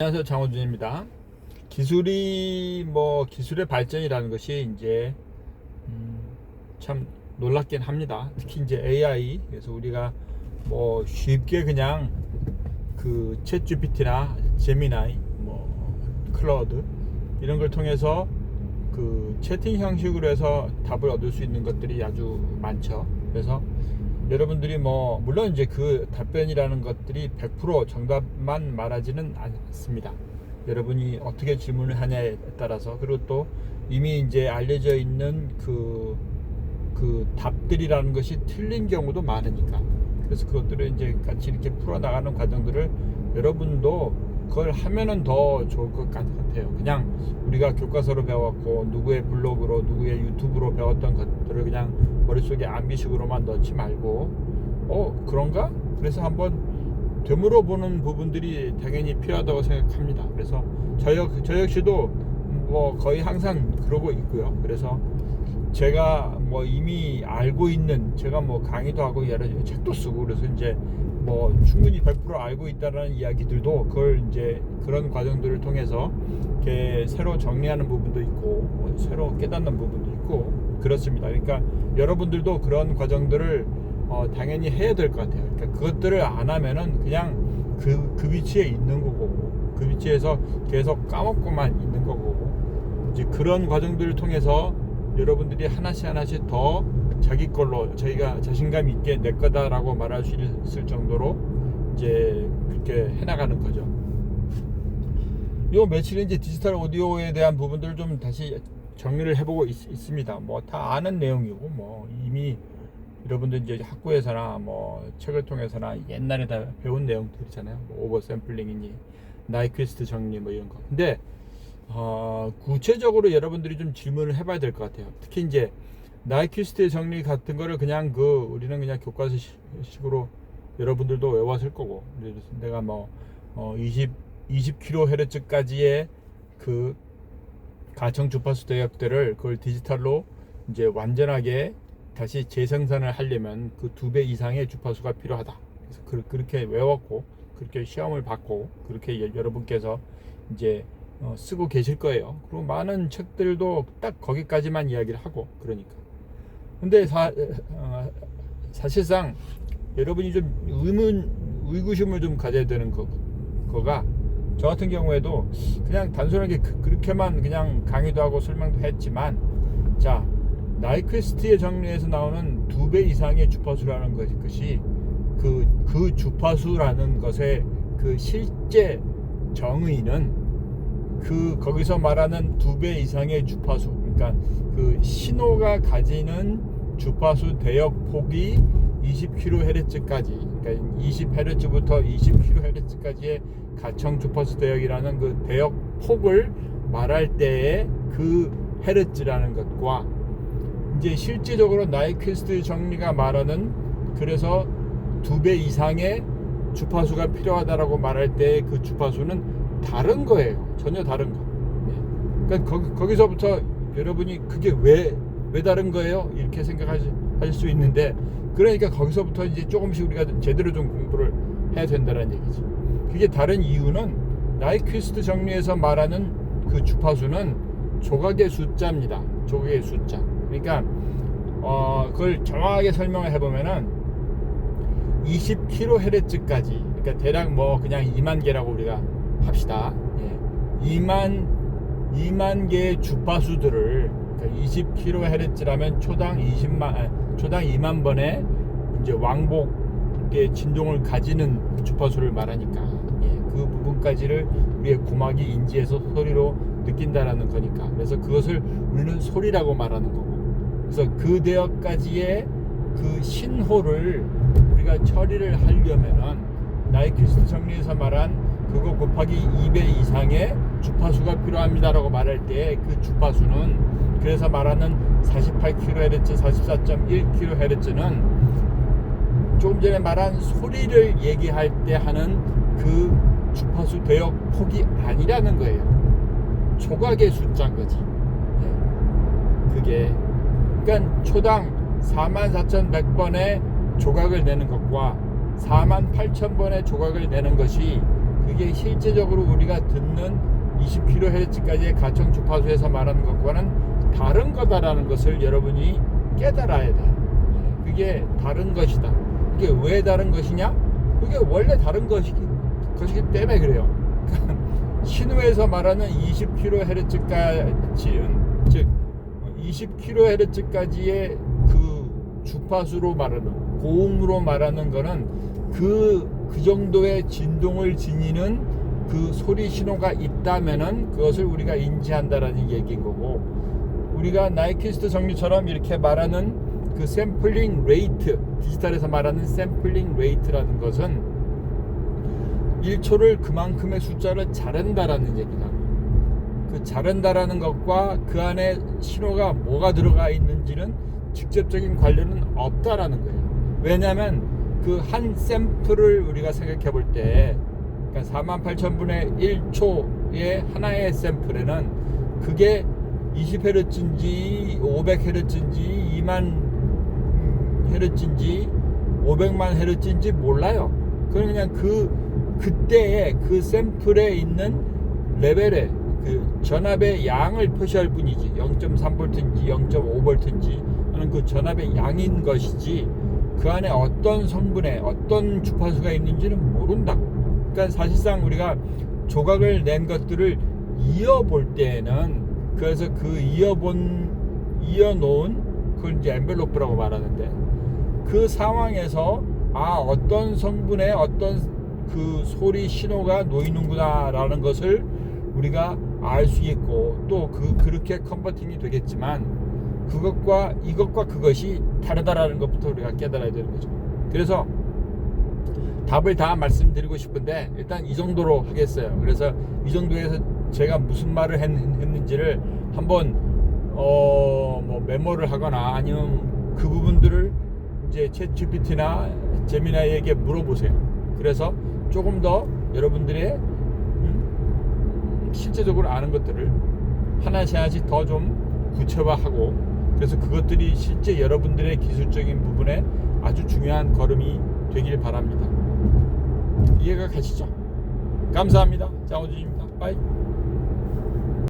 안녕하세요, 장호준입니다. 기술의 발전이라는 것이 이제 참 놀랍긴 합니다. 특히 이제 AI. 그래서 우리가 뭐 쉽게 그냥 그 챗 GPT나 제미나이, 뭐 클라우드 이런 걸 통해서 그 채팅 형식으로 해서 답을 얻을 수 있는 것들이 아주 많죠. 그래서 여러분들이 뭐 물론 이제 그 답변이라는 것들이 100% 정답만 말하지는 않습니다. 여러분이 어떻게 질문을 하냐에 따라서, 그리고 또 이미 이제 알려져 있는 그 답들이라는 것이 틀린 경우도 많으니까, 그래서 그것들을 이제 같이 이렇게 풀어나가는 과정들을 여러분도 그걸 하면은 더 좋을 것 같아요. 그냥 우리가 교과서로 배웠고 누구의 블로그로 누구의 유튜브로 배웠던 것들을 그냥 머릿속에 암기식으로만 넣지 말고 그런가? 그래서 한번 되물어 보는 부분들이 당연히 필요하다고 생각합니다. 그래서 저 역시도 뭐 거의 항상 그러고 있고요. 그래서 제가 뭐 이미 알고 있는, 제가 뭐 강의도 하고 여러 책도 쓰고 그래서 이제 뭐 충분히 100% 알고 있다라는 이야기들도 그걸 이제 그런 과정들을 통해서 이렇게 새로 정리하는 부분도 있고 뭐 새로 깨닫는 부분도 있고 그렇습니다. 그러니까 여러분들도 그런 과정들을 당연히 해야 될 것 같아요. 그러니까 그것들을 안 하면은 그냥 그 위치에 있는 거고, 그 위치에서 계속 까먹고만 있는 거고, 이제 그런 과정들을 통해서 여러분들이 하나씩 더 자기 걸로, 저희가 자신감 있게 내 거다라고 말할 수 있을 정도로 이제 그렇게 해나가는 거죠. 요 며칠 이제 디지털 오디오에 대한 부분들을 좀 다시 정리를 해보고 있습니다. 뭐 다 아는 내용이고, 뭐 이미 여러분들 이제 학교에서나 뭐 책을 통해서나 옛날에 다 배운 내용들이잖아요. 뭐 오버 샘플링이니 나이퀴스트 정리 뭐 이런 거. 근데 구체적으로 여러분들이 좀 질문을 해봐야 될 것 같아요. 특히 이제 나이퀴스트의 정리 같은 거를 그냥 우리는 그냥 교과서식으로 여러분들도 외웠을 거고, 내가 뭐 20kHz까지의 그 가청 주파수 대역들을 그걸 디지털로 이제 완전하게 다시 재생산을 하려면 그 2배 이상의 주파수가 필요하다. 그래서 그렇게 외웠고, 그렇게 시험을 받고, 그렇게 여러분께서 이제 쓰고 계실 거예요. 그리고 많은 책들도 딱 거기까지만 이야기를 하고 그러니까. 근데 사실상 여러분이 좀 의구심을 좀 가져야 되는 거가, 저 같은 경우에도 그냥 단순하게 그렇게만 그냥 강의도 하고 설명도 했지만, 자, 나이퀴스트의 정리에서 나오는 2배 이상의 주파수라는 것이 그 주파수라는 것의 그 실제 정의는 거기서 말하는 2배 이상의 주파수, 그러니까 그 신호가 가지는 주파수 대역 폭이 20kHz까지, 그러니까 20Hz부터 20kHz까지의 가청 주파수 대역이라는 그 대역 폭을 말할 때의 그 헤르츠라는 것과, 이제 실제적으로 나이퀴스트 정리가 말하는, 그래서 2배 이상의 주파수가 필요하다라고 말할 때의 그 주파수는 다른 거예요. 전혀 다른 거. 네. 그러니까 거기서부터 여러분이 그게 왜 다른 거예요? 이렇게 생각하실 수 있는데, 그러니까 거기서부터 이제 조금씩 우리가 제대로 좀 공부를 해야 된다는 얘기지. 그게 다른 이유는 나이퀴스트 정리에서 말하는 그 주파수는 조각의 숫자입니다. 조각의 숫자. 그러니까 그걸 정확하게 설명을 해보면은 20kHz까지, 그러니까 대략 뭐 그냥 2만 개라고 우리가 합시다. 예. 2만 개의 주파수들을, 그러니까 20kHz라면 초당 2만 번의 이제 왕복의 진동을 가지는 주파수를 말하니까, 예. 그 부분까지를 우리의 고막이 인지해서 소리로 느낀다라는 거니까, 그래서 그것을 우리는 소리라고 말하는 거고, 그래서 그 대역까지의 그 신호를 우리가 처리를 하려면은 나이퀴스트 정리에서 말한 그거 곱하기 2배 이상의 주파수가 필요합니다라고 말할 때 그 주파수는, 그래서 말하는 48kHz, 44.1kHz는 조금 전에 말한 소리를 얘기할 때 하는 그 주파수 대역 폭이 아니라는 거예요. 조각의 숫자인 거지. 그게 그러니까 초당 44,100번의 조각을 내는 것과 48,000번의 조각을 내는 것이 그게 실제적으로 우리가 듣는 20kHz까지의 가청 주파수에서 말하는 것과는 다른 거다라는 것을 여러분이 깨달아야 돼. 그게 다른 것이다. 이게 왜 다른 것이냐? 그게 원래 다른 것이기 때문에 그래요. 신호에서 말하는 20kHz까지는, 즉 20kHz까지의 그 주파수로 말하는, 고음으로 말하는 거는 그 정도의 진동을 지니는 그 소리 신호가 있다면은 그것을 우리가 인지한다라는 얘기인 거고, 우리가 나이키스트 정리처럼 이렇게 말하는 그 샘플링 레이트, 디지털에서 말하는 샘플링 레이트라는 것은 1초를 그만큼의 숫자를 자른다라는 얘기다. 그 자른다라는 것과 그 안에 신호가 뭐가 들어가 있는지는 직접적인 관련은 없다라는 거예요. 왜냐하면 그 한 샘플을 우리가 생각해 볼 때, 그러니까 48,000분의 1초의 하나의 샘플에는 그게 20Hz인지 500Hz인지 2만 Hz인지 500만 Hz인지 몰라요. 그건 그냥 그때의 그 샘플에 있는 레벨의 그 전압의 양을 표시할 뿐이지, 0.3V인지 0.5V인지 하는 그 전압의 양인 것이지 그 안에 어떤 성분에 어떤 주파수가 있는지는 모른다. 그러니까 사실상 우리가 조각을 낸 것들을 이어볼 때에는, 그래서 그 이어놓은 그걸 이제 엔벨로프라고 말하는데, 그 상황에서 어떤 성분에 어떤 그 소리 신호가 놓이는구나 라는 것을 우리가 알 수 있고, 또 그렇게 컨버팅이 되겠지만 그것과 이것과 그것이 다르다라는 것부터 우리가 깨달아야 되는 거죠. 그래서 답을 다 말씀드리고 싶은데 일단 이 정도로 하겠어요. 그래서 이 정도에서 제가 무슨 말을 했는지를 한번 뭐 메모를 하거나 아니면 그 부분들을 이제 챗GPT나 제미나이에게 물어보세요. 그래서 조금 더 여러분들의 실제적으로 아는 것들을 하나씩 더 좀 구체화하고, 그래서 그것들이 실제 여러분들의 기술적인 부분에 아주 중요한 걸음이 되길 바랍니다. 이해가 가시죠? 감사합니다. 장호준입니다. 빠이.